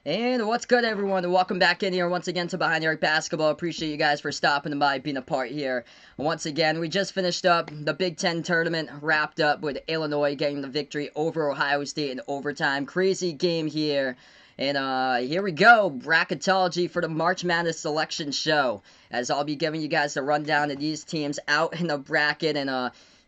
And what's good, everyone? Welcome back in here once again to Behind the Arc Basketball. Appreciate you guys for stopping by, being a part here. Once again, we just finished up the Big Ten tournament, wrapped up with Illinois getting the victory over Ohio State in overtime. Crazy game here. And here we go, bracketology for the March Madness selection show. As I'll be giving you guys the rundown of these teams out in the bracket, and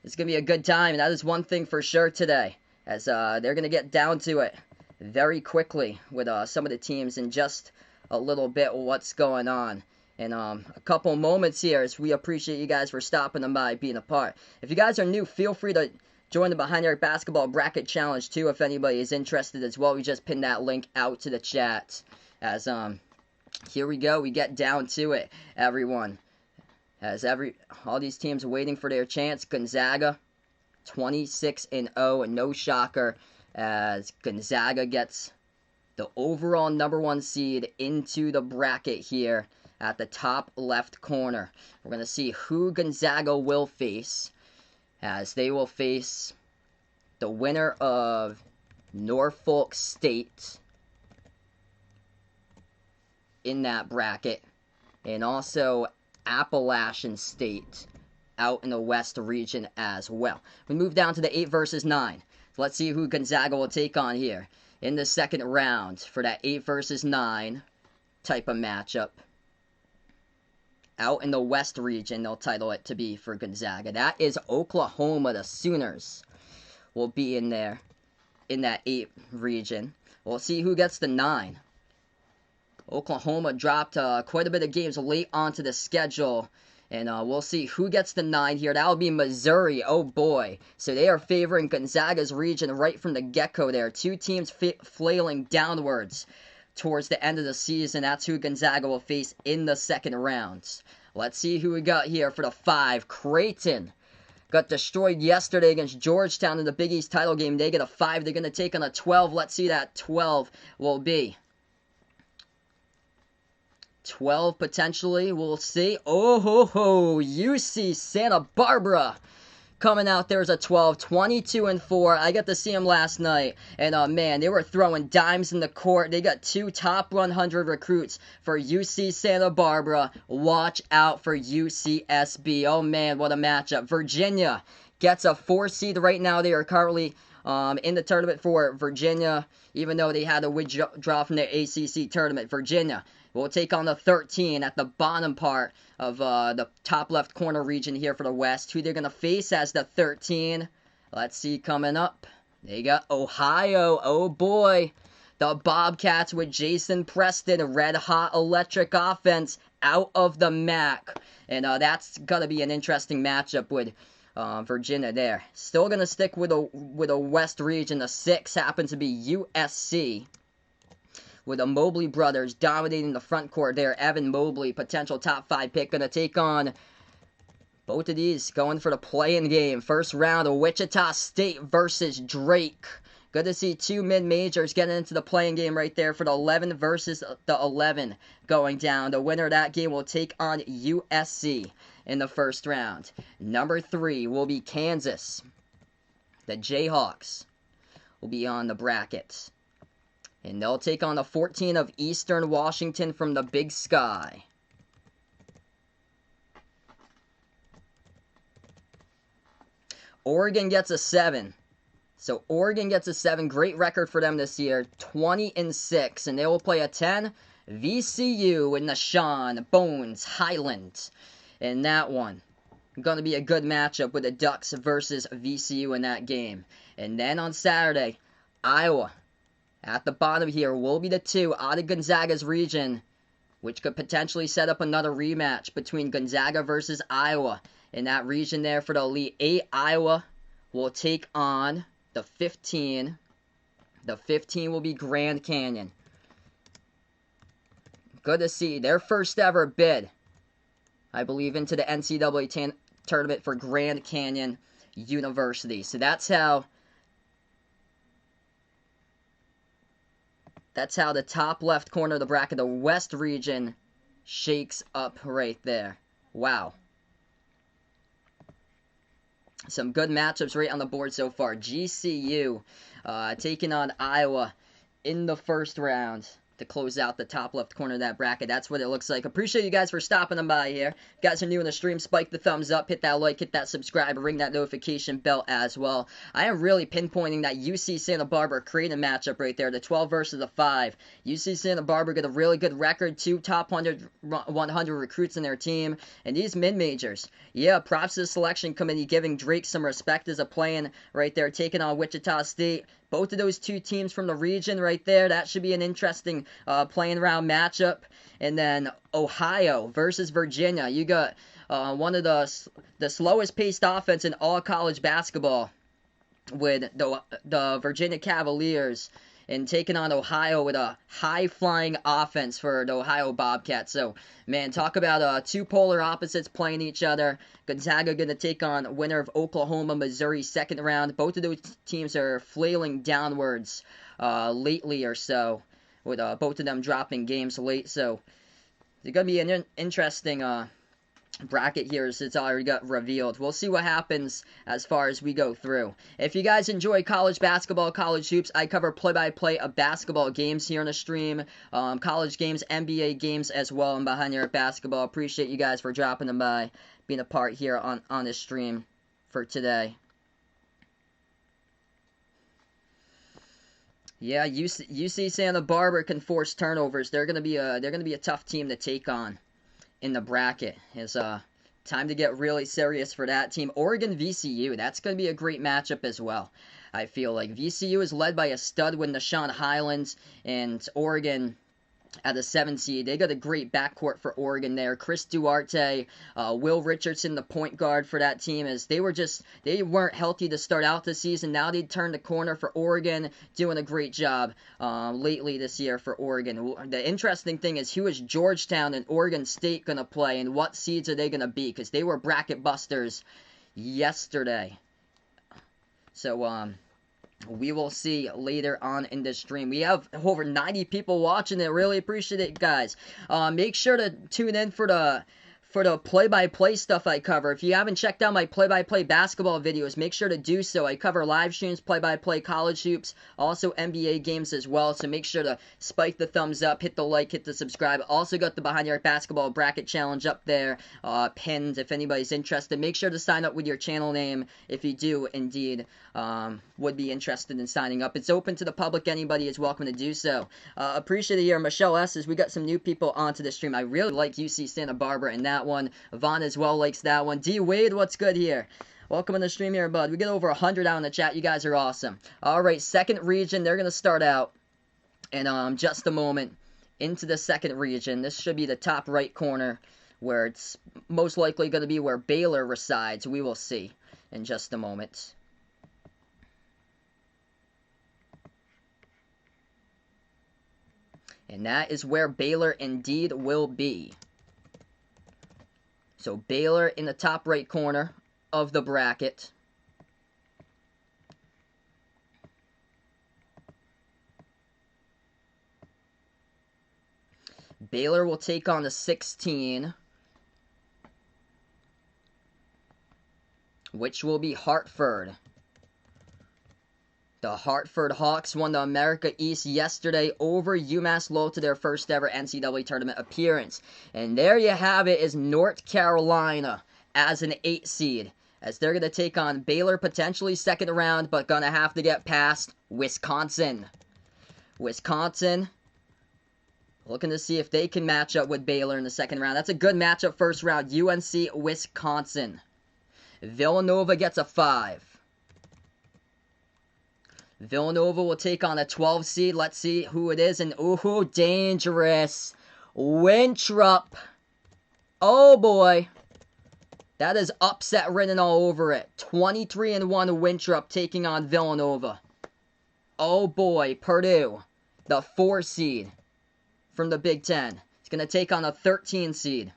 it's going to be a good time. And that is one thing for sure today, as they're going to get down to it very quickly with some of the teams in just a little bit what's going on. And a couple moments here, as we appreciate you guys for stopping by, being a part. If you guys are new, feel free to join the Behind the Arc Basketball Bracket Challenge too, if anybody is interested as well. We just pinned that link out to the chat. As here we go, we get down to it, everyone. As all these teams are waiting for their chance. Gonzaga 26-0, and no shocker, as Gonzaga gets the overall #1 seed into the bracket here at the top left corner. We're going to see who Gonzaga will face, as they will face the winner of Norfolk State in that bracket, and also Appalachian State out in the West region as well. We move down to the 8 versus 9. Let's see who Gonzaga will take on here in the second round for that 8 versus 9 type of matchup. Out in the West region, they'll title it to be for Gonzaga. That is Oklahoma. The Sooners will be in there in that 8 region. We'll see who gets the 9. Oklahoma dropped quite a bit of games late onto the schedule. And we'll see who gets the 9 here. That will be Missouri. Oh, boy. So they are favoring Gonzaga's region right from the get-go there. Two teams flailing downwards towards the end of the season. That's who Gonzaga will face in the second round. Let's see who we got here for the 5. Creighton got destroyed yesterday against Georgetown in the Big East title game. They get a 5. They're going to take on a 12. Let's see that 12 will be. 12 potentially, we'll see. Oh ho ho, UC Santa Barbara coming out there as a 12, 22-4. I got to see them last night, and man, they were throwing dimes in the court. They got 2 top 100 recruits for UC Santa Barbara. Watch out for UCSB. Oh man, what a matchup. Virginia gets a 4 seed right now. They are currently in the tournament for Virginia, even though they had to withdraw from the ACC tournament. Virginia will take on the 13 at the bottom part of the top left corner region here for the West. Who they're going to face as the 13. Let's see coming up. They got Ohio. Oh boy. The Bobcats with Jason Preston. Red hot electric offense out of the MAC. And that's going to be an interesting matchup with Virginia there. Still going to stick with a West region. The 6 happens to be USC, with the Mobley brothers dominating the front court there. Evan Mobley, potential top 5 pick, going to take on both of these going for the play-in game. First round of Wichita State versus Drake. Good to see 2 mid-majors getting into the play-in game right there for the 11 versus the 11 going down. The winner of that game will take on USC in the first round. Number 3 will be Kansas. The Jayhawks will be on the bracket, and they'll take on the 14 of Eastern Washington from the Big Sky. Oregon gets a 7. So Oregon gets a 7. Great record for them this year. 20-6. And they will play a 10. VCU in the Sean Bones Highland. And that one, going to be a good matchup with the Ducks versus VCU in that game. And then on Saturday, Iowa at the bottom here will be the 2 out of Gonzaga's region, which could potentially set up another rematch between Gonzaga versus Iowa. In that region there for the Elite 8, Iowa will take on the 15. The 15 will be Grand Canyon. Good to see their first ever bid, I believe, into the NCAA tournament for Grand Canyon University. So that's how the top left corner of the bracket, the West region, shakes up right there. Wow. Some good matchups right on the board so far. GCU taking on Iowa in the first round. to close out the top left corner of that bracket. That's what it looks like. Appreciate you guys for stopping on by here. If you guys are new in the stream, spike the thumbs up, hit that like, hit that subscribe, ring that notification bell as well. I am really pinpointing that UC Santa Barbara Creighton matchup right there, the 12 versus the 5. UC Santa Barbara got a really good record, 2 top 100 recruits in their team, and these mid-majors, yeah, props to the selection committee giving Drake some respect as a playing right there, taking on Wichita State. Both of those two teams from the region right there, that should be an interesting playing round matchup. And then Ohio versus Virginia. You got one of the slowest paced offense in all college basketball with the Virginia Cavaliers and taking on Ohio with a high-flying offense for the Ohio Bobcats. So, man, talk about two polar opposites playing each other. Gonzaga going to take on winner of Oklahoma, Missouri, second round. Both of those teams are flailing downwards lately or so, with both of them dropping games late. So, it's going to be an interesting bracket here as it's already got revealed. We'll see what happens as far as we go through. If you guys enjoy college basketball, college hoops, I cover play-by-play of basketball games here on the stream, college games, NBA games as well. I'm behind here at basketball. Appreciate you guys for dropping them by, being a part here on this stream for today. Yeah, UC Santa Barbara can force turnovers. They're gonna be a tough team to take on in the bracket. It's time to get really serious for that team. Oregon VCU, that's going to be a great matchup as well. I feel like VCU is led by a stud with Nashawn Highlands, and Oregon at the 7 seed. They got a great backcourt for Oregon there. Chris Duarte, Will Richardson, the point guard for that team, as they weren't healthy to start out the season. Now they turned the corner for Oregon, doing a great job lately this year for Oregon. The interesting thing is who is Georgetown and Oregon State going to play, and what seeds are they going to be, because they were bracket busters yesterday. So, we will see later on in the stream. We have over 90 people watching it. Really appreciate it, guys. Make sure to tune in for the play-by-play stuff I cover. If you haven't checked out my play-by-play basketball videos, make sure to do so. I cover live streams, play-by-play college hoops, also NBA games as well. So make sure to spike the thumbs up, hit the like, hit the subscribe. Also got the Behind Your Basketball Bracket Challenge up there, pinned if anybody's interested. Make sure to sign up with your channel name if you do indeed would be interested in signing up. It's open to the public. Anybody is welcome to do so. Appreciate it here. Michelle S. says we got some new people onto the stream. I really like UC Santa Barbara in that one. Vaughn as well likes that one. D. Wade, what's good here? Welcome on the stream here, bud. We get over 100 out in the chat. You guys are awesome. All right, second region. They're going to start out in just a moment into the second region. This should be the top right corner where it's most likely going to be where Baylor resides. We will see in just a moment. And that is where Baylor indeed will be. So Baylor in the top right corner of the bracket. Baylor will take on the 16, which will be Hartford. The Hartford Hawks won the America East yesterday over UMass Lowell to their first ever NCAA tournament appearance. And there you have it, is North Carolina as an 8 seed. As they're going to take on Baylor, potentially second round, but going to have to get past Wisconsin. Wisconsin looking to see if they can match up with Baylor in the second round. That's a good matchup first round. UNC, Wisconsin. Villanova gets a 5. Villanova will take on a 12 seed. Let's see who it is. And ooh, dangerous. Winthrop. Oh boy. That is upset written all over it. 23-1 Winthrop taking on Villanova. Oh boy, Purdue. The 4 seed from the Big Ten. It's going to take on a 13 seed.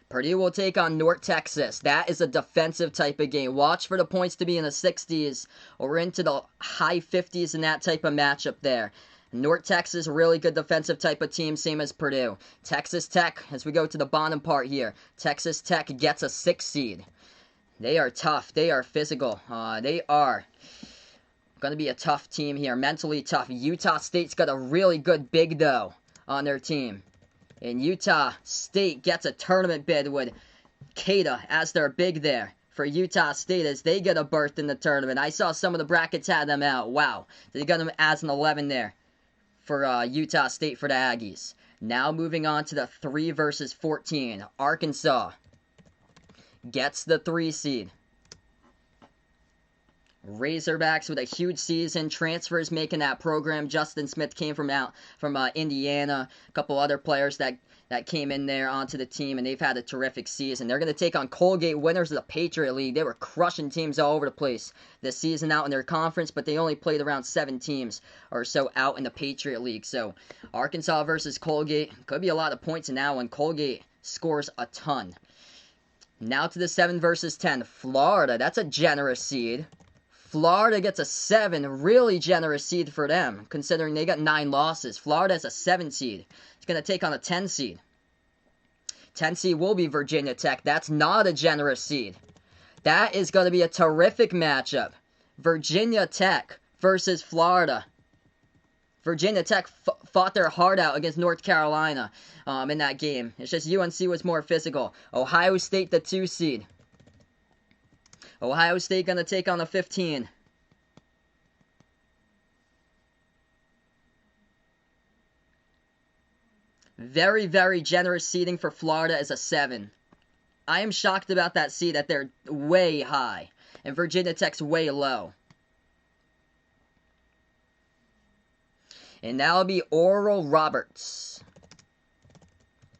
Purdue will take on North Texas. That is a defensive type of game. Watch for the points to be in the 60s or into the high 50s in that type of matchup there. North Texas, really good defensive type of team, same as Purdue. Texas Tech, as we go to the bottom part here, Texas Tech gets a 6 seed. They are tough. They are physical. They are Going to be a tough team here, mentally tough. Utah State's got a really good big, though, on their team. And Utah State gets a tournament bid with Kada as their big there for Utah State as they get a berth in the tournament. I saw some of the brackets had them out. Wow. They got them as an 11 there for Utah State for the Aggies. Now moving on to the 3 versus 14. Arkansas gets the 3 seed. Razorbacks with a huge season. Transfers making that program. Justin Smith came from Indiana. A couple other players that came in there onto the team, and they've had a terrific season. They're going to take on Colgate, winners of the Patriot League. They were crushing teams all over the place this season out in their conference, but they only played around 7 teams or so out in the Patriot League. So Arkansas versus Colgate. Could be a lot of points in that one. Colgate scores a ton. Now to the 7 versus 10. Florida, that's a generous seed. Florida gets a 7, really generous seed for them, considering they got 9 losses. Florida has a 7 seed. It's going to take on a 10 seed. 10 seed will be Virginia Tech. That's not a generous seed. That is going to be a terrific matchup. Virginia Tech versus Florida. Virginia Tech fought their heart out against North Carolina in that game. It's just UNC was more physical. Ohio State, the 2 seed. Ohio State going to take on the 15. Very, very generous seeding for Florida as a 7. I am shocked about that seed that they're way high. And Virginia Tech's way low. And that'll be Oral Roberts.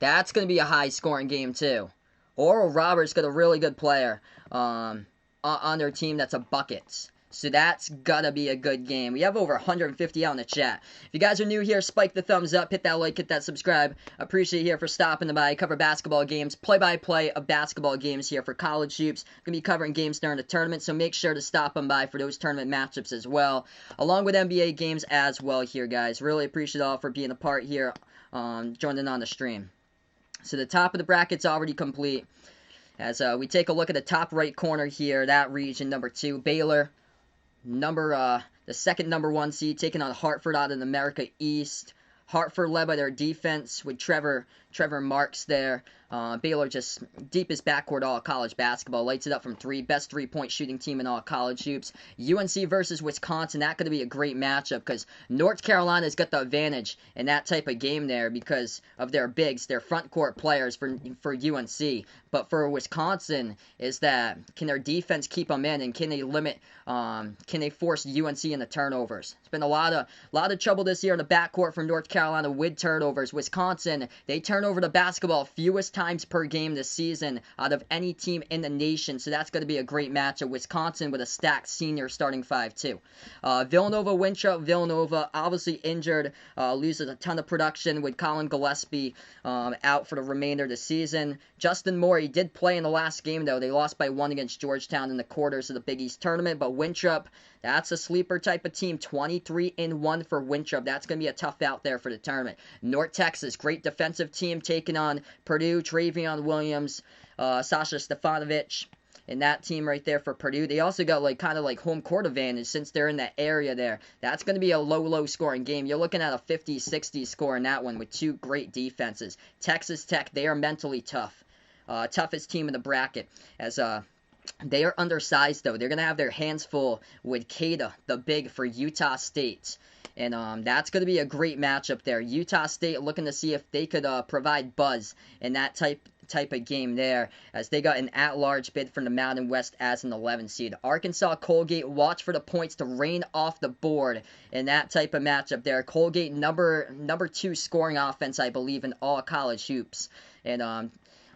That's going to be a high-scoring game, too. Oral Roberts got a really good player on their team that's a bucket. So that's gotta be a good game. We have over 150 out in the chat. If you guys are new here, spike the thumbs up, hit that like, hit that subscribe. Appreciate you here for stopping by. Cover basketball games, play-by-play of basketball games here for college hoops. Gonna be covering games during the tournament, so make sure to stop on by for those tournament matchups as well, along with NBA games as well here, guys. Really appreciate all for being a part here, joining on the stream. So the top of the bracket's already complete. As we take a look at the top right corner here, that region, number 2, Baylor, the second number 1 seed, taking on Hartford out in America East. Hartford led by their defense with Trevor Marks there. Baylor just deepest backcourt all college basketball. Lights it up from 3. Best 3-point shooting team in all college hoops. UNC versus Wisconsin. That's going to be a great matchup because North Carolina's got the advantage in that type of game there because of their bigs, their front court players for UNC. But for Wisconsin is that can their defense keep them in and can they limit, can they force UNC into turnovers? It's been a lot of trouble this year in the backcourt from North Carolina with turnovers. Wisconsin, they turn over the basketball fewest times per game this season out of any team in the nation. So that's going to be a great matchup. Wisconsin with a stacked senior starting 5 too. Villanova, Winthrop. Villanova obviously injured, loses a ton of production with Colin Gillespie out for the remainder of the season. Justin Moore, he did play in the last game though. They lost by 1 against Georgetown in the quarters of the Big East tournament. But Winthrop, that's a sleeper type of team. 23-1 for Winthrop. That's going to be a tough out there for the tournament. North Texas, great defensive team taking on Purdue, Travion Williams, Sasha Stefanovic. In that team right there for Purdue. They also got kind of home court advantage since they're in that area there. That's going to be a low scoring game. You're looking at a 50-60 score in that one with 2 great defenses. Texas Tech, they are mentally tough. Toughest team in the bracket. As they are undersized, though. They're going to have their hands full with Kada, the big for Utah State. And that's going to be a great matchup there. Utah State looking to see if they could provide buzz in that type of game there, as they got an at-large bid from the Mountain West as an 11 seed. Arkansas, Colgate, watch for the points to rain off the board in that type of matchup there. Colgate, number 2 scoring offense, I believe, in all college hoops. And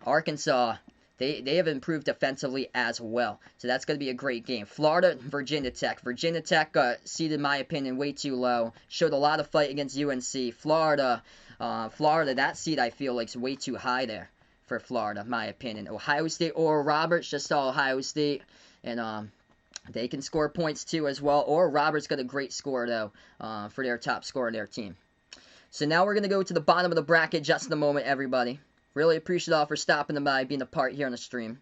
Arkansas, they have improved defensively as well. So that's going to be a great game. Florida, Virginia Tech. Virginia Tech seeded, in my opinion, way too low. Showed a lot of fight against UNC. Florida, that seed I feel like is way too high there for Florida, my opinion. Ohio State, Oral Roberts, just saw Ohio State. And they can score points too as well. Oral Roberts got a great score, though, for their top scorer in their team. So now we're going to go to the bottom of the bracket just in a moment, everybody. Really appreciate all for stopping by, being a part here on the stream.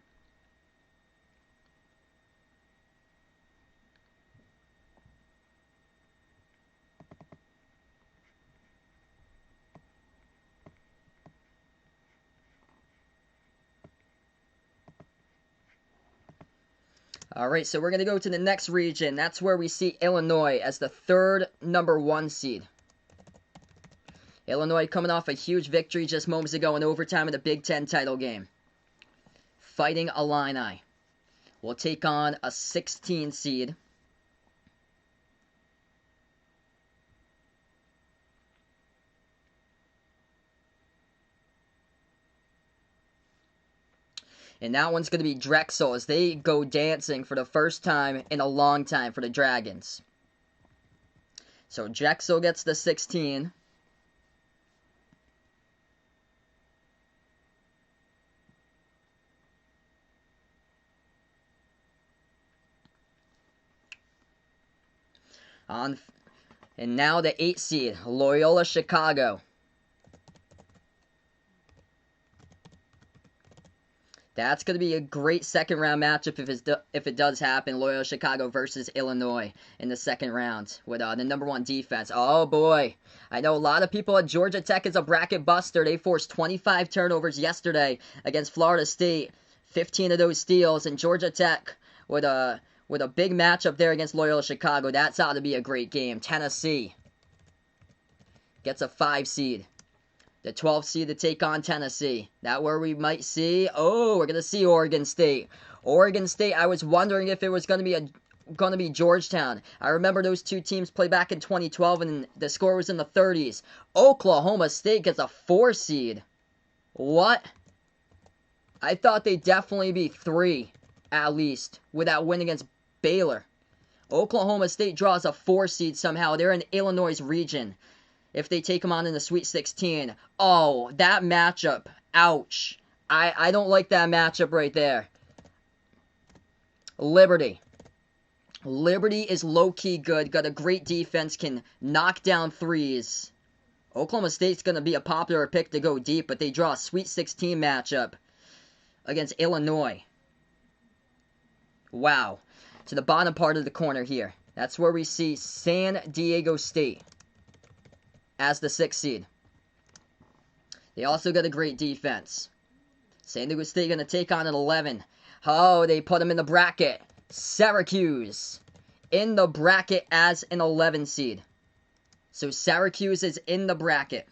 Alright, so we're going to go to the next region. That's where we see Illinois as the third #1 seed. Illinois coming off a huge victory just moments ago in overtime in the Big Ten title game. Fighting Illini will take on a 16 seed. And that one's going to be Drexel as they go dancing for the first time in a long time for the Dragons. So Drexel gets the 16. And now the 8 seed, Loyola Chicago. That's going to be a great second round matchup if it does happen. Loyola Chicago versus Illinois in the second round with the #1 defense. Oh boy. I know a lot of people at Georgia Tech is a bracket buster. They forced 25 turnovers yesterday against Florida State. 15 of those steals, and Georgia Tech with a big matchup there against Loyola Chicago. That's ought to be a great game. Tennessee gets a 5 seed. The 12th seed to take on Tennessee. That where we might see, we're going to see Oregon State. Oregon State, I was wondering if it was going to be Georgetown. I remember those two teams played back in 2012 and the score was in the 30s. Oklahoma State gets a 4 seed. What? I thought they'd definitely be 3 at least with that win against Baylor. Oklahoma State draws a 4 seed somehow. They're in Illinois' region. If they take them on in the Sweet 16. Oh, that matchup. Ouch. I don't like that matchup right there. Liberty. Liberty is low-key good. Got a great defense. Can knock down threes. Oklahoma State's going to be a popular pick to go deep, but they draw a Sweet 16 matchup against Illinois. Wow. To the bottom part of the corner here. That's where we see San Diego State as the 6th seed. They also got a great defense. San Diego State going to take on an 11. Oh, they put them in the bracket. Syracuse in the bracket as an 11 seed. So Syracuse is in the bracket.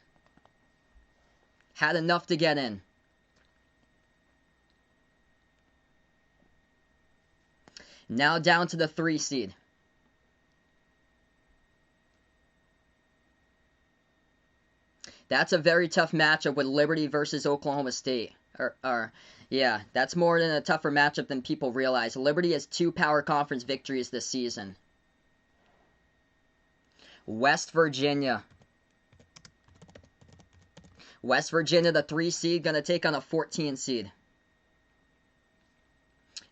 Had enough to get in. Now down to the 3 seed. That's a very tough matchup with Liberty versus Oklahoma State. Yeah, that's more than a tougher matchup than people realize. Liberty has 2 power conference victories this season. West Virginia. West Virginia, the 3 seed, going to take on a 14 seed.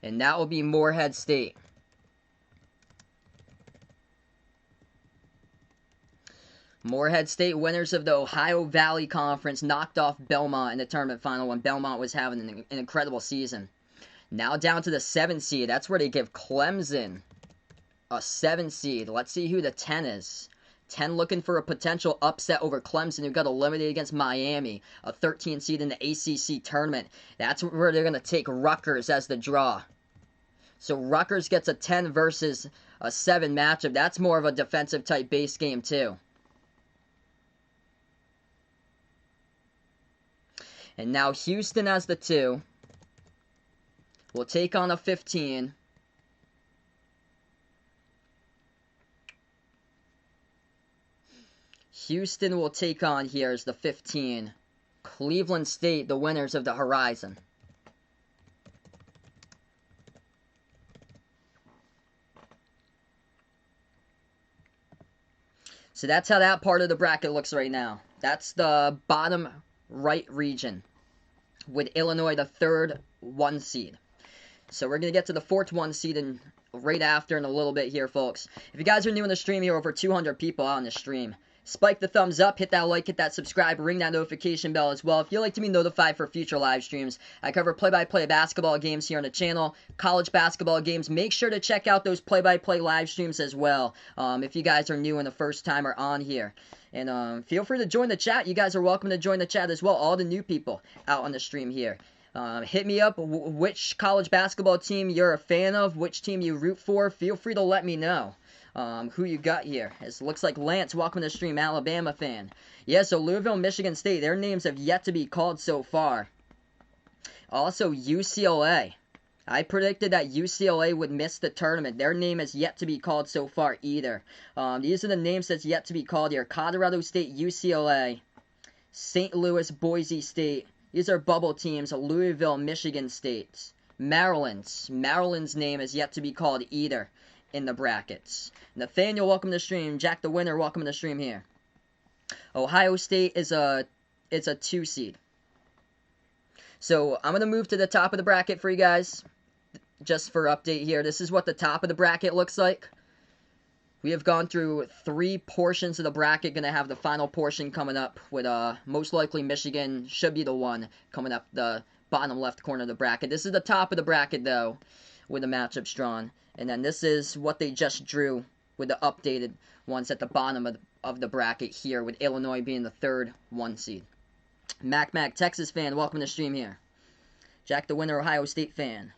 And that will be Morehead State. Morehead State, winners of the Ohio Valley Conference, knocked off Belmont in the tournament final when Belmont was having an incredible season. Now down to the 7 seed. That's where they give Clemson a 7 seed. Let's see who the 10 is. 10 looking for a potential upset over Clemson, who got eliminated against Miami, a 13 seed in the ACC tournament. That's where they're going to take Rutgers as the draw. So Rutgers gets a 10 versus a 7 matchup. That's more of a defensive type base game too. And now Houston as the 2 will take on a 15. Houston will take on here as the 15. Cleveland State, the winners of the Horizon. So that's how that part of the bracket looks right now. That's the bottom right region with Illinois, the 3rd 1 seed. So we're going to get to the 4th 1 seed and right after in a little bit here, folks. If you guys are new in the stream here, over 200 people out on the stream. Spike the thumbs up, hit that like, hit that subscribe, ring that notification bell as well. If you'd like to be notified for future live streams, I cover play-by-play basketball games here on the channel, college basketball games. Make sure to check out those play-by-play live streams as well, if you guys are new and the first timer on here. And feel free to join the chat. You guys are welcome to join the chat as well, all the new people out on the stream here. Hit me up which college basketball team you're a fan of, which team you root for. Feel free to let me know who you got here. It looks like Lance, welcome to the stream, Alabama fan. Yeah, so Louisville, Michigan State, their names have yet to be called so far. Also, UCLA. I predicted that UCLA would miss the tournament. Their name has yet to be called so far either. These are the names that's yet to be called here. Colorado State, UCLA, St. Louis, Boise State. These are bubble teams. Louisville, Michigan State. Maryland's name is yet to be called either in the brackets. Nathaniel, welcome to the stream. Jack the Winner, welcome to the stream here. Ohio State is a 2 seed. So I'm going to move to the top of the bracket for you guys. Just for update here, this is what the top of the bracket looks like. We have gone through 3 portions of the bracket. Going to have the final portion coming up with most likely Michigan should be the one coming up the bottom left corner of the bracket. This is the top of the bracket though with the matchups drawn. And then this is what they just drew with the updated ones at the bottom of the bracket here with Illinois being the 3rd 1 seed. Mac, Texas fan, welcome to the stream here. Jack the Winner, Ohio State fan.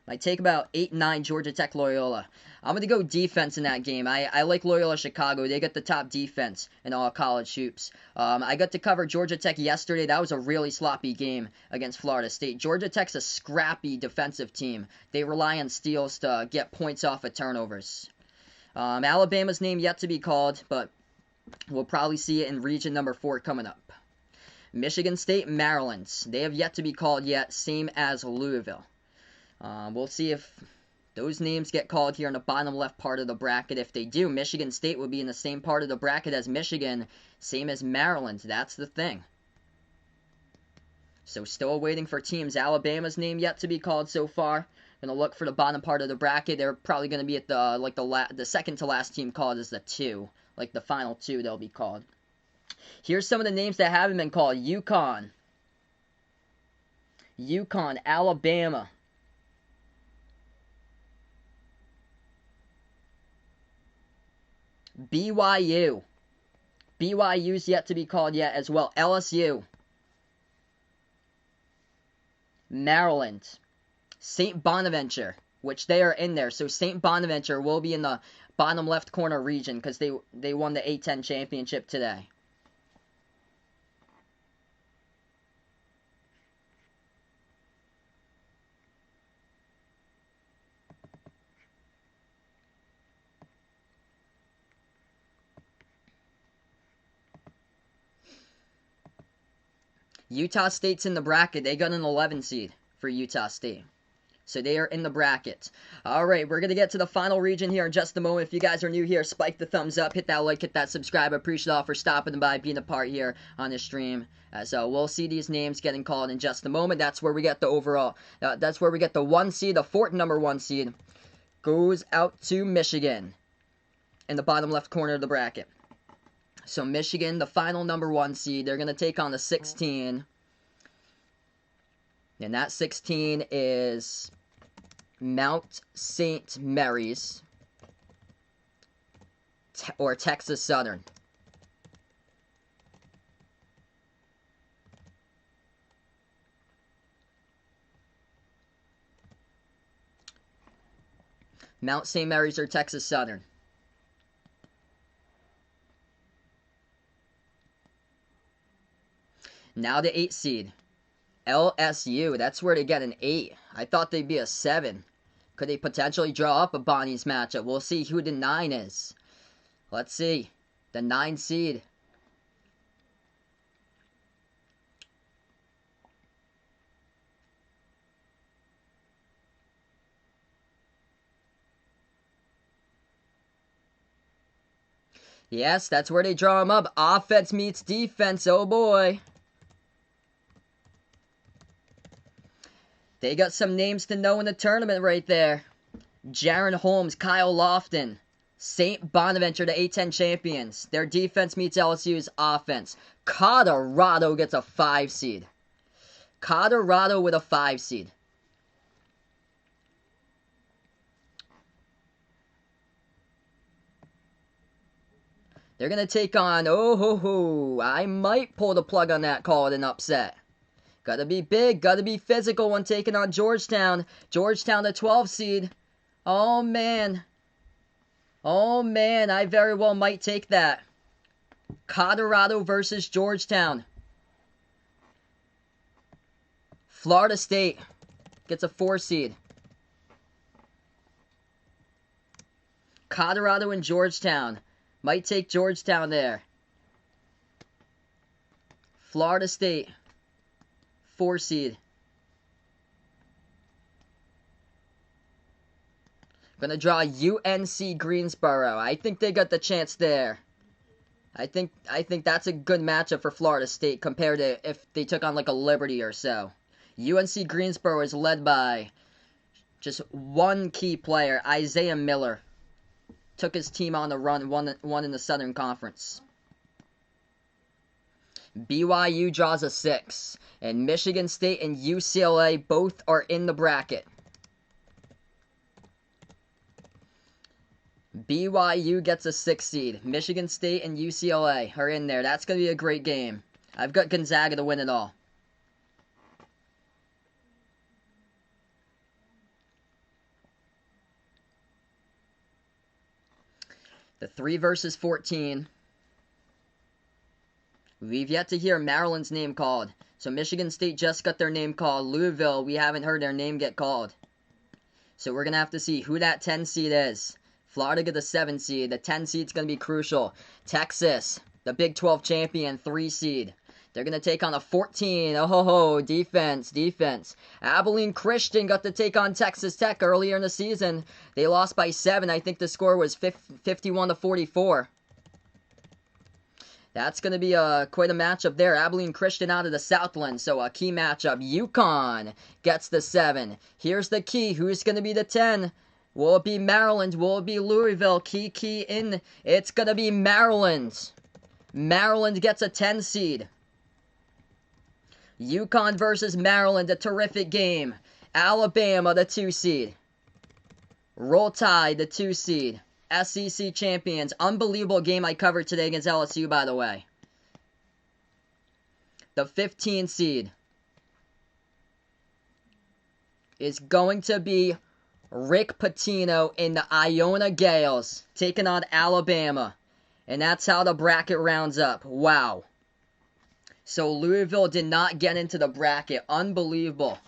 My take about 8-9 Georgia Tech Loyola. I'm going to go defense in that game. I like Loyola Chicago. They got the top defense in all college hoops. I got to cover Georgia Tech yesterday. That was a really sloppy game against Florida State. Georgia Tech's a scrappy defensive team. They rely on steals to get points off of turnovers. Alabama's name yet to be called, but we'll probably see it in region number 4 coming up. Michigan State, Maryland. They have yet to be called yet, same as Louisville. We'll see if those names get called here in the bottom left part of the bracket. If they do, Michigan State will be in the same part of the bracket as Michigan, same as Maryland. That's the thing. So still waiting for teams. Alabama's name yet to be called so far. Gonna look for the bottom part of the bracket. They're probably gonna be at the second to last team called is the 2, like the final 2 they'll be called. Here's some of the names that haven't been called. Yukon, Alabama. BYU's yet to be called yet as well. LSU. Maryland. St. Bonaventure, which they are in there. So St. Bonaventure will be in the bottom left corner region because they won the A10 championship today. Utah State's in the bracket. They got an 11 seed for Utah State. So they are in the bracket. Alright, we're going to get to the final region here in just a moment. If you guys are new here, spike the thumbs up, hit that like, hit that subscribe. I appreciate all for stopping by, being a part here on this stream. So we'll see these names getting called in just a moment. That's where we get the overall. That's where we get the 1 seed, the 4th number 1 seed. Goes out to Michigan in the bottom left corner of the bracket. So Michigan, the final number 1 seed, they're going to take on the 16. And that 16 is Mount St. Mary's or Texas Southern. Mount St. Mary's or Texas Southern. Now the 8 seed. LSU. That's where they get an 8. I thought they'd be a 7. Could they potentially draw up a Bonnie's matchup? We'll see who the 9 is. Let's see. The 9 seed. Yes, that's where they draw them up. Offense meets defense. Oh boy. They got some names to know in the tournament right there. Jaron Holmes, Kyle Lofton, St. Bonaventure, the A10 champions. Their defense meets LSU's offense. Colorado gets a 5 seed. Colorado with a 5 seed. They're going to take on, I might pull the plug on that, call it an upset. Gotta be big, gotta be physical when taking on Georgetown. Georgetown, the 12 seed. Oh, man. Oh, man, I very well might take that. Colorado versus Georgetown. Florida State gets a 4 seed. Colorado and Georgetown. Might take Georgetown there. Florida State, 4 seed. Gonna draw UNC Greensboro. I think they got the chance there. I think that's a good matchup for Florida State compared to if they took on like a Liberty or so. UNC Greensboro is led by just one key player, Isaiah Miller. Took his team on the run, won in the Southern Conference. BYU draws a 6. And Michigan State and UCLA both are in the bracket. BYU gets a 6 seed. Michigan State and UCLA are in there. That's going to be a great game. I've got Gonzaga to win it all. The 3 versus 14. We've yet to hear Maryland's name called. So Michigan State just got their name called. Louisville, we haven't heard their name get called. So we're going to have to see who that 10 seed is. Florida get the 7 seed. The 10 seed's going to be crucial. Texas, the Big 12 champion, 3 seed. They're going to take on a 14. Oh, ho, ho. Defense. Abilene Christian got to take on Texas Tech earlier in the season. They lost by 7. I think the score was 51-44. That's going to be quite a matchup there. Abilene Christian out of the Southland, so a key matchup. Yukon gets the 7. Here's the key. Who's going to be the 10? Will it be Maryland? Will it be Louisville? Key in. It's going to be Maryland. Maryland gets a 10 seed. Yukon versus Maryland, a terrific game. Alabama, the 2 seed. Roll Tide, the 2 seed. SEC champions. Unbelievable game I covered today against LSU, by the way. The 15 seed is going to be Rick Pitino in the Iona Gales taking on Alabama. And that's how the bracket rounds up. Wow. So Louisville did not get into the bracket. Unbelievable.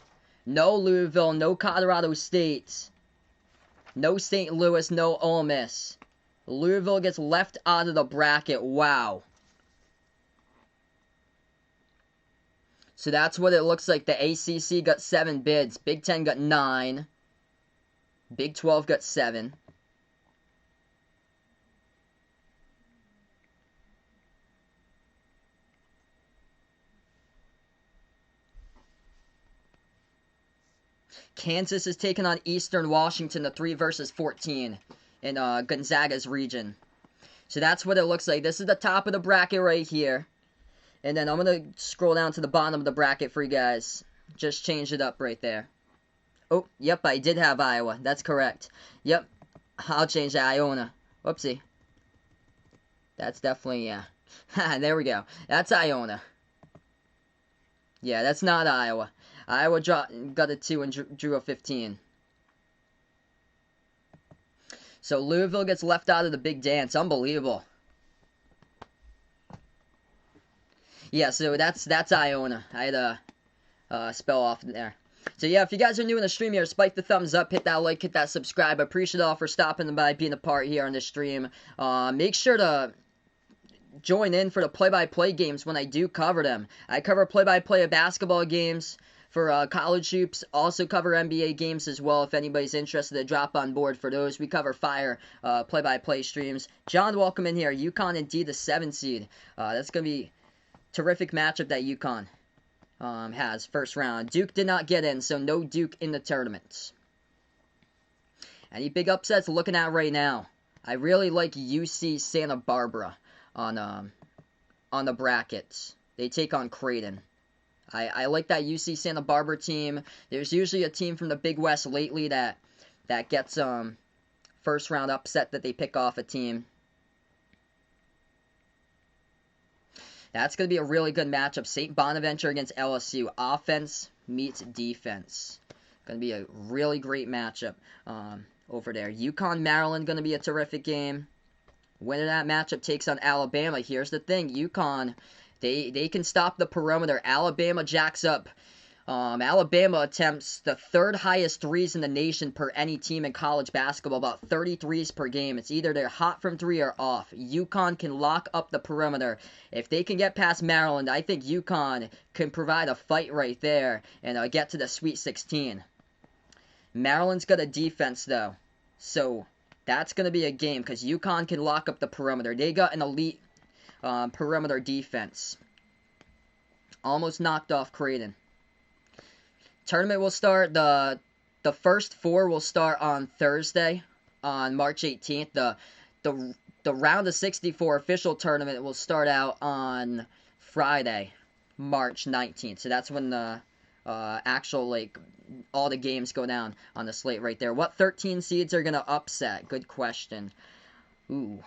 No Louisville, no Colorado State. No St. Louis, no Ole Miss. Louisville gets left out of the bracket. Wow. So that's what it looks like. The ACC got 7 bids. Big 10 got 9. Big 12 got 7. Kansas is taking on Eastern Washington, the 3 versus 14 in Gonzaga's region. So that's what it looks like. This is the top of the bracket right here. And then I'm going to scroll down to the bottom of the bracket for you guys. Just change it up right there. Oh, yep, I did have Iowa. That's correct. Yep, I'll change that. Iona. Whoopsie. That's definitely, yeah. There we go. That's Iona. Yeah, that's not Iowa. Iowa got a 2 and drew a 15. So Louisville gets left out of the big dance. Unbelievable. Yeah, so that's Iona. I had a spell off there. So yeah, if you guys are new in the stream here, spike the thumbs up, hit that like, hit that subscribe. I appreciate it all for stopping by, being a part here on the stream. Make sure to join in for the play-by-play games when I do cover them. I cover play-by-play of basketball games for college hoops. Also cover NBA games as well. If anybody's interested to drop on board for those, we cover fire play-by-play streams. John, welcome in here. Yukon and D, the 7 seed. That's going to be terrific matchup that Yukon has first round. Duke did not get in, so no Duke in the tournament. Any big upsets looking at right now? I really like UC Santa Barbara on the brackets. They take on Creighton. I like that UC Santa Barbara team. There's usually a team from the Big West lately that gets first round upset that they pick off a team. That's going to be a really good matchup. St. Bonaventure against LSU. Offense meets defense. Going to be a really great matchup over there. Yukon, Maryland, going to be a terrific game. Winner of that matchup takes on Alabama. Here's the thing. Yukon, they can stop the perimeter. Alabama jacks up. Alabama attempts the third highest threes in the nation per any team in college basketball, about 30 threes per game. It's either they're hot from three or off. Yukon can lock up the perimeter. If they can get past Maryland, I think Yukon can provide a fight right there and get to the Sweet 16. Maryland's got a defense, though, so that's going to be a game because Yukon can lock up the perimeter. They got an elite perimeter defense. Almost knocked off Creighton. Tournament will start, the first four will start on Thursday, on March 18th. The round of 64 official tournament will start out on Friday, March 19th. So that's when the actual, all the games go down on the slate right there. What 13 seeds are going to upset? Good question. Ooh.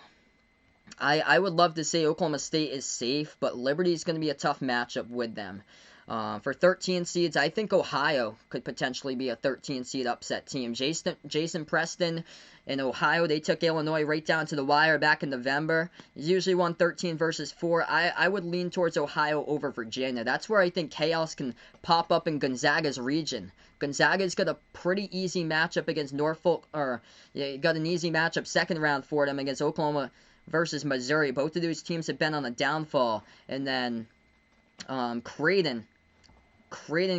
I would love to say Oklahoma State is safe, but Liberty is going to be a tough matchup with them. For 13 seeds, I think Ohio could potentially be a 13 seed upset team. Jason Preston in Ohio, they took Illinois right down to the wire back in November. Usually won 13 versus 4. I would lean towards Ohio over Virginia. That's where I think chaos can pop up in Gonzaga's region. Gonzaga's got a pretty easy matchup against Norfolk, got an easy matchup second round for them against Oklahoma versus Missouri. Both of those teams have been on a downfall. And then Creighton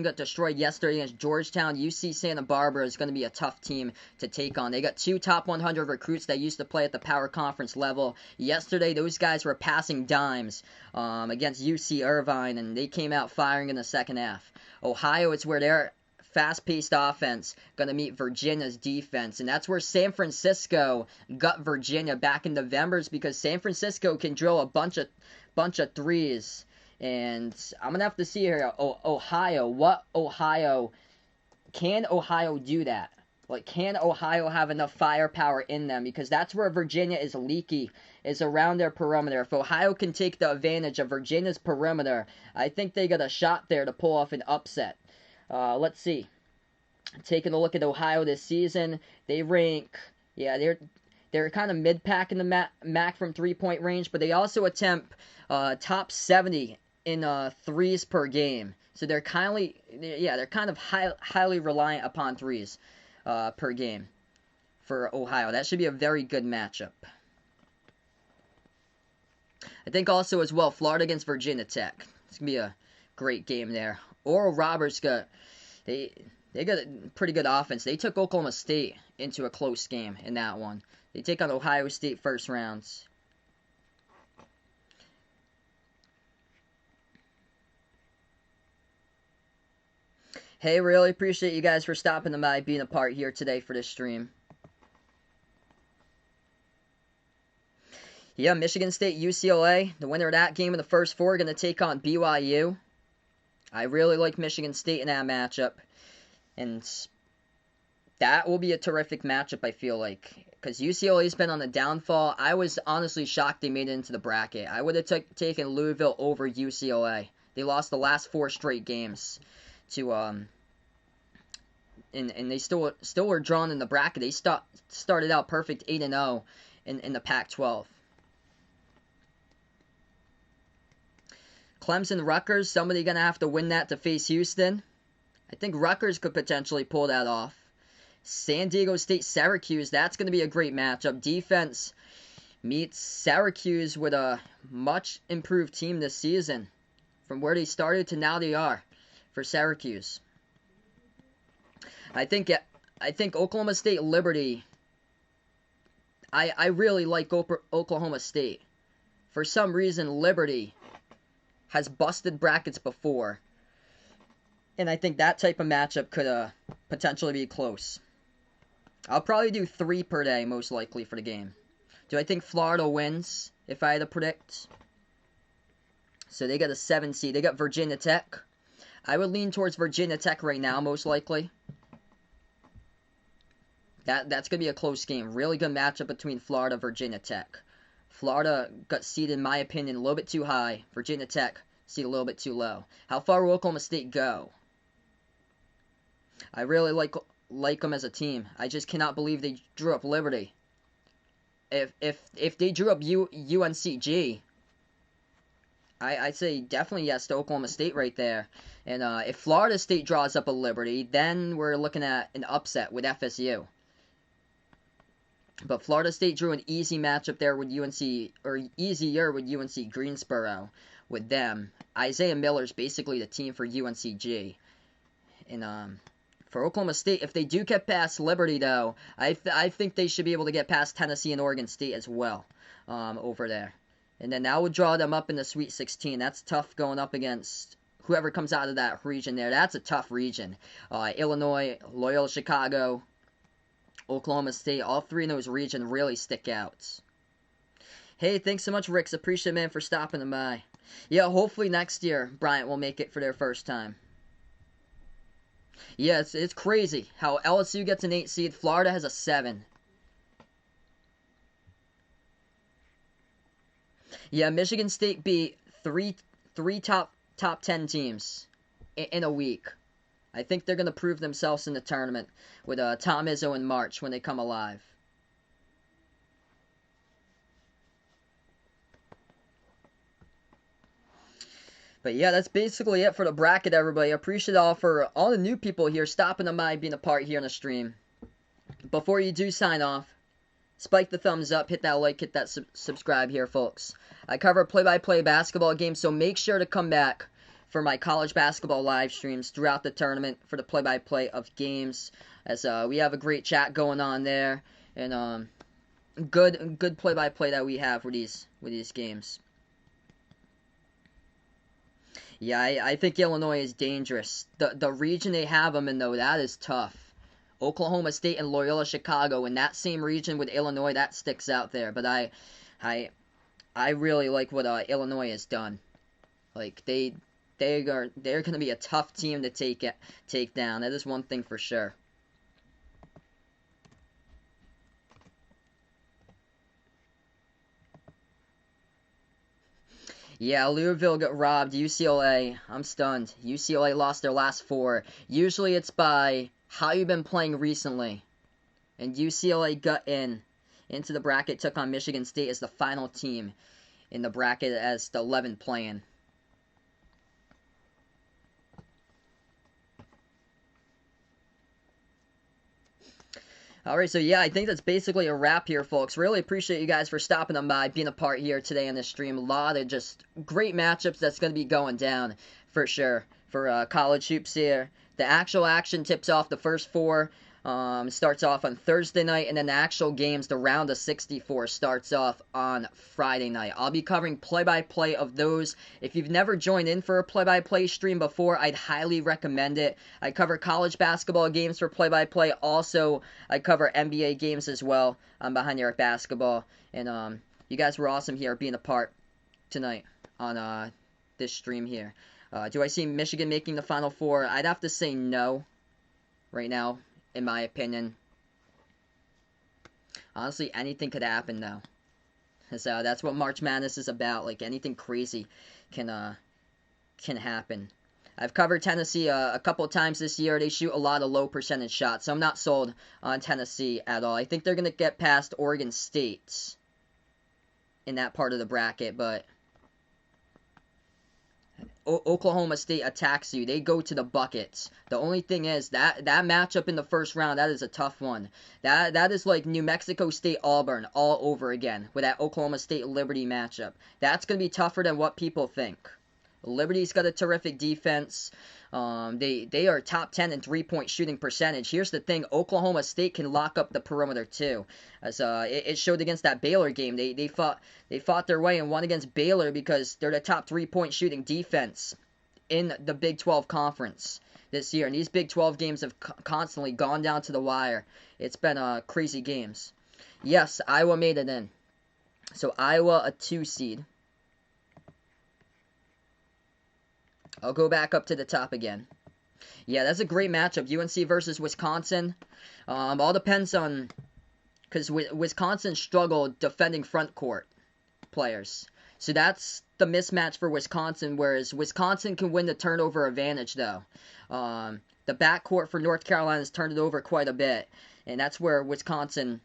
got destroyed yesterday against Georgetown. UC Santa Barbara is going to be a tough team to take on. They got two top 100 recruits that used to play at the power conference level. Yesterday, those guys were passing dimes against UC Irvine, and they came out firing in the second half. Ohio, it's where their fast-paced offense going to meet Virginia's defense, and that's where San Francisco got Virginia back in November, because San Francisco can drill a bunch of threes. And I'm going to have to see here, can Ohio do that? Can Ohio have enough firepower in them? Because that's where Virginia is leaky, is around their perimeter. If Ohio can take the advantage of Virginia's perimeter, I think they got a shot there to pull off an upset. Let's see. Taking a look at Ohio this season, they rank, they're kind of mid-pack in the MAC from three-point range, but they also attempt top 70 in threes per game. So they're kind of highly reliant upon threes per game for Ohio. That should be a very good matchup. I think also as well, Florida against Virginia Tech. It's going to be a great game there. Oral Roberts they got a pretty good offense. They took Oklahoma State into a close game in that one. They take on Ohio State first rounds. Hey, really appreciate you guys for stopping by, being a part here today for this stream. Yeah, Michigan State, UCLA. The winner of that game in the first four are going to take on BYU. I really like Michigan State in that matchup. And that will be a terrific matchup, I feel like. Because UCLA's been on the downfall. I was honestly shocked they made it into the bracket. I would have taken Louisville over UCLA. They lost the last 4 straight games to and they still were drawn in the bracket. They started out perfect 8-0 in the Pac-12. Clemson, Rutgers, somebody gonna have to win that to face Houston. I think Rutgers could potentially pull that off. San Diego State, Syracuse, that's gonna be a great matchup. Defense meets Syracuse with a much improved team this season. From where they started to now they are for Syracuse. I think Oklahoma State, Liberty. I really like Oklahoma State. For some reason, Liberty has busted brackets before. And I think that type of matchup could potentially be close. I'll probably do 3 per day, most likely, for the game. Do I think Florida wins, if I had to predict? So they got a 7 seed. They got Virginia Tech. I would lean towards Virginia Tech right now, most likely. That's going to be a close game. Really good matchup between Florida and Virginia Tech. Florida got seeded, in my opinion, a little bit too high. Virginia Tech seeded a little bit too low. How far will Oklahoma State go? I really like them as a team. I just cannot believe they drew up Liberty. If they drew up UNCG, I'd say definitely yes to Oklahoma State right there. And if Florida State draws up a Liberty, then we're looking at an upset with FSU. But Florida State drew an easy matchup there with UNC, or easier with UNC Greensboro with them. Isaiah Miller's basically the team for UNCG. And for Oklahoma State, if they do get past Liberty, though, I think they should be able to get past Tennessee and Oregon State as well over there. And then that would draw them up in the Sweet 16. That's tough going up against whoever comes out of that region there. That's a tough region. Illinois, Loyola Chicago, Oklahoma State, all three in those regions really stick out. Hey, thanks so much, Ricks. Appreciate it, man, for stopping by. Yeah, hopefully next year Bryant will make it for their first time. Yeah, it's crazy how LSU gets an 8 seed. Florida has a 7. Yeah, Michigan State beat three top 10 teams in a week. I think they're going to prove themselves in the tournament with Tom Izzo in March when they come alive. But yeah, that's basically it for the bracket, everybody. I appreciate all the new people here stopping by, being a part here on the stream. Before you do sign off, spike the thumbs up, hit that like, hit that subscribe here, folks. I cover play-by-play basketball games, so make sure to come back for my college basketball live streams throughout the tournament for the play-by-play of games, as we have a great chat going on there, and good play-by-play that we have with these games. Yeah, I think Illinois is dangerous. The region they have them in, though, that is tough. Oklahoma State and Loyola Chicago in that same region with Illinois, that sticks out there. But I really like what Illinois has done. Like they're going to be a tough team to take down. That is one thing for sure. Yeah, Louisville got robbed. UCLA, I'm stunned. UCLA lost their last 4. Usually it's by how you've been playing recently. And UCLA got into the bracket, took on Michigan State as the final team in the bracket as the 11th playing. Alright, so yeah, I think that's basically a wrap here, folks. Really appreciate you guys for stopping by, being a part here today on this stream. A lot of just great matchups that's going to be going down for sure for college hoops here. The actual action tips off the first 4. Starts off on Thursday night, and then the actual games, the round of 64, starts off on Friday night. I'll be covering play-by-play of those. If you've never joined in for a play-by-play stream before, I'd highly recommend it. I cover college basketball games for play-by-play. Also, I cover NBA games as well. I'm Behind Eric Basketball, and you guys were awesome here being a part tonight on this stream here. Do I see Michigan making the Final Four? I'd have to say no right now, in my opinion. Honestly, anything could happen, though. So that's what March Madness is about. Like, anything crazy can happen. I've covered Tennessee a couple of times this year. They shoot a lot of low percentage shots, so I'm not sold on Tennessee at all. I think they're going to get past Oregon State in that part of the bracket, but Oklahoma State attacks you. They go to the buckets. The only thing is that matchup in the first round, that is a tough one. That is like New Mexico State Auburn all over again with that Oklahoma State Liberty matchup. That's going to be tougher than what people think. Liberty's got a terrific defense. They are top 10 in three-point shooting percentage. Here's the thing, Oklahoma State can lock up the perimeter too. As it showed against that Baylor game. They fought their way and won against Baylor because they're the top three-point shooting defense in the Big 12 conference this year. And these Big 12 games have constantly gone down to the wire. It's been crazy games. Yes, Iowa made it in. So Iowa a 2 seed. I'll go back up to the top again. Yeah, that's a great matchup. UNC versus Wisconsin. All depends on, because Wisconsin struggled defending front court players. So that's the mismatch for Wisconsin, whereas Wisconsin can win the turnover advantage, though. The backcourt for North Carolina has turned it over quite a bit, and that's where Wisconsin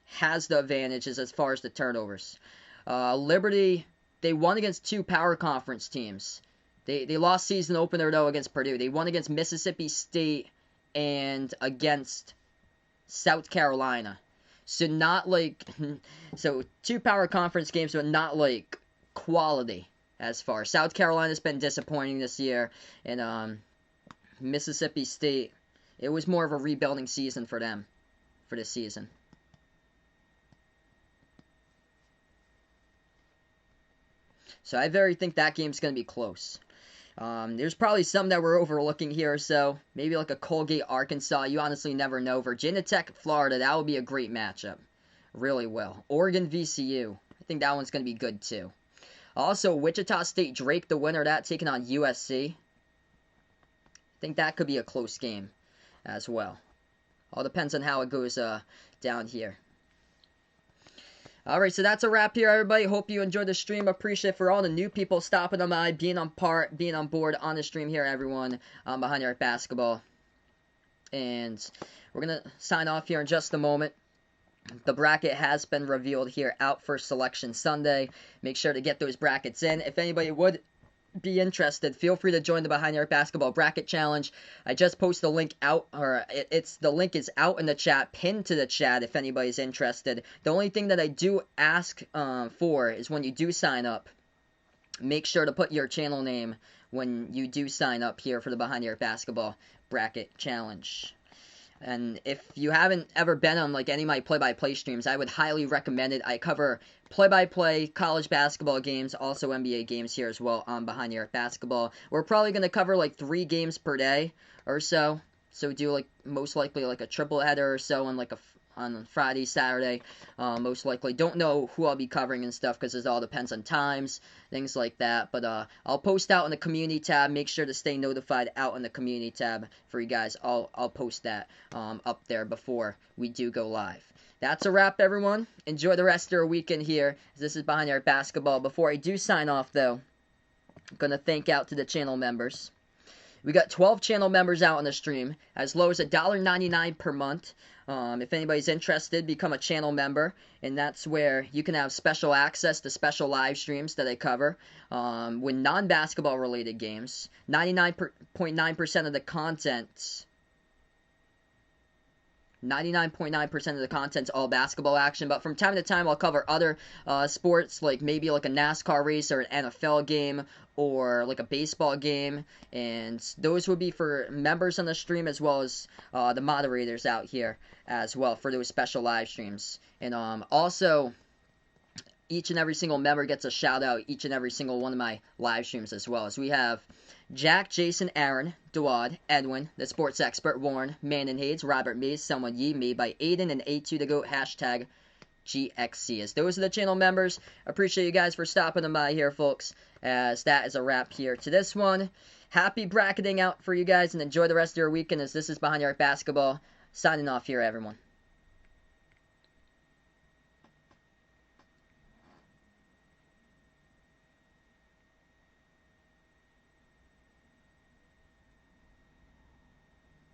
has the advantages as far as the turnovers. Liberty, they won against 2 power conference teams. They lost season opener, though, against Purdue. They won against Mississippi State and against South Carolina. So not like, so 2 power conference games, but not like quality as far. South Carolina's been disappointing this year, and Mississippi State, it was more of a rebuilding season for them for this season. So I very think that game's going to be close. There's probably some that we're overlooking here, so maybe like a Colgate, Arkansas. You honestly never know. Virginia Tech, Florida, that would be a great matchup. Really will. Oregon, VCU. I think that one's going to be good too. Also, Wichita State, Drake, the winner of that, taking on USC. I think that could be a close game as well. All depends on how it goes down here. Alright, so that's a wrap here, everybody. Hope you enjoyed the stream. Appreciate for all the new people stopping by, being on board on the stream here, everyone, Behind the Arc Basketball. And we're going to sign off here in just a moment. The bracket has been revealed here, out for Selection Sunday. Make sure to get those brackets in. If anybody would be interested, feel free to join the Behind the Arc Basketball Bracket Challenge. I just posted the link out, or the link is out in the chat, pinned to the chat if anybody's interested. The only thing that I do ask for is when you do sign up, make sure to put your channel name when you do sign up here for the Behind the Arc Basketball Bracket Challenge. And if you haven't ever been on like any of my play-by-play streams, I would highly recommend it. I cover play-by-play college basketball games, also NBA games here as well on Behind the Arc Basketball. We're probably going to cover like 3 games per day or so. So do like most likely like a triple header or so on like on Friday, Saturday, most likely. Don't know who I'll be covering and stuff because it all depends on times, things like that. But I'll post out in the community tab. Make sure to stay notified out in the community tab for you guys. I'll post that up there before we do go live. That's a wrap, everyone. Enjoy the rest of your weekend here. This is Behind the Arc Basketball. Before I do sign off, though, I'm going to thank out to the channel members. We got 12 channel members out on the stream, as low as $1.99 per month. If anybody's interested, become a channel member, and that's where you can have special access to special live streams that I cover with non-basketball related games. 99.9% of the content... 99.9% of the content's all basketball action, but from time to time I'll cover other sports, like maybe like a NASCAR race or an NFL game or like a baseball game, and those would be for members on the stream as well as the moderators out here as well for those special live streams. And also, each and every single member gets a shout out each and every single one of my live streams as well. So we have Jack, Jason, Aaron, Dawad, Edwin, the sports expert, Warren, Manon Hayes, Robert Mays, Someone Ye, made by Aiden, and A2 to go, hashtag GXC. As those are the channel members. Appreciate you guys for stopping by here, folks, as that is a wrap here to this one. Happy bracketing out for you guys, and enjoy the rest of your weekend, as this is Behind the Arc Basketball. Signing off here, everyone.